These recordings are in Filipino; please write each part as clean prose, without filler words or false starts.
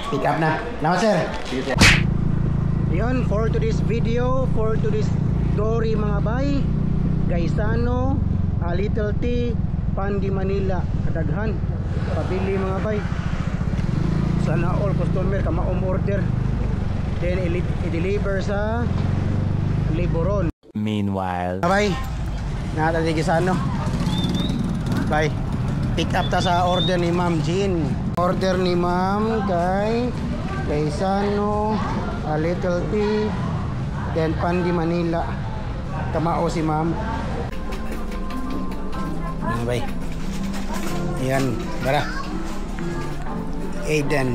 pick up na. Salamat sir. Yun, for today's video, for today's story mga bay, Gaisano, Little T, Pandi Manila, kadaghan pabili mga bay. Sana all customer ka ma-order, then i-deliver sa Liboron. Meanwhile, bay, natati Gaisano bay, pick up ta sa order ni Ma'am Jean. Order ni Ma'am kay Gaisano, Little T, then Pandi Manila. Kamao si Ma'am. Ano bay? Yan, tara. Eden.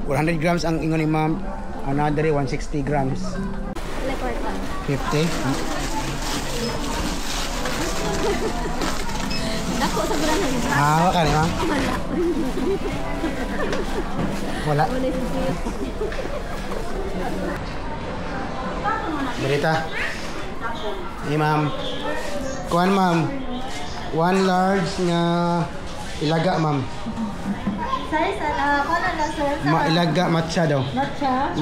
100 grams ang ingon ni Ma'am. Another 160 grams. 50. Dako sa brand ni. Hawa ka ni Ma'am? Wala. Berita. Ni Ma'am. Kuan Ma'am. 1 large nga ilaga Ma'am. Size kono na sir. Ilaga matcha daw. Matcha.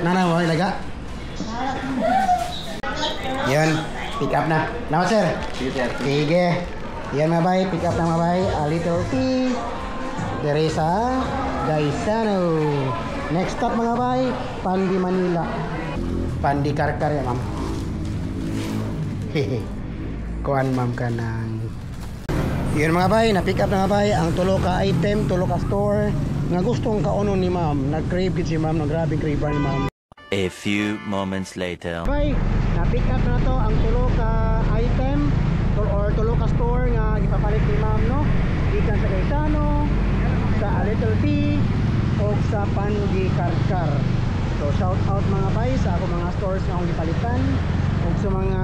Nana mo ilaga? Yan, pick up na. Salamat sir. Sige. Yan mga bay, pick up na mga bay. Little T, Teresa, Gaisano. Next stop mga bay, Pandi Manila. Pandi Karkar ya Ma'am. Hehe. Kuan Ma'am ka ng... Yan mga bay, na-pick up na mga bay ang tulo ka item, tulo ka store nga gustong kaunon ni Ma'am. Nag-crave si Ma'am, nag-grabe crave ni Ma'am. a few moments later. Bay, na-pick up na to ang tulo ka item or tulo ka store nga ipapalit ni Ma'am, no? Ikan sa Gaisano, sa Little T, o sa Pandi Karkar. So shout out mga bay sa ako mga stores nga akong ipalitan o sa mga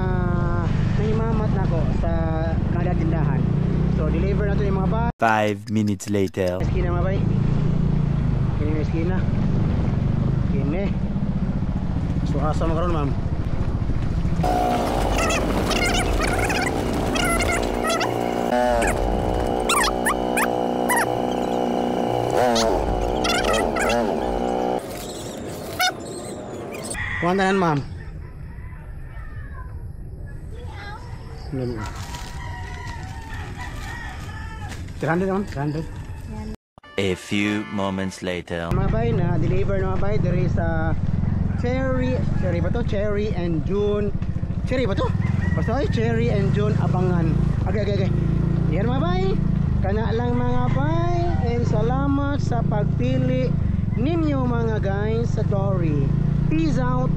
nahimamat na ko sa kada tindahan. So deliver na to yung mga bay. 5 minutes later. Eskina mga bay. Kini yung eskina. Kini. So asa mo karon Ma'am? Kumandanan Ma'am. Ano? 300 naman? 300. A few moments later. Mga bay na deliver na mga bay there is cherry ba to? Cherry and June. Cherry ba to? Basta ay cherry and June abangan. Okay. Yan mga bay. Kana lang mga bay. And salamat sa pagpili ninyo mga guys sa Dory. Peace out.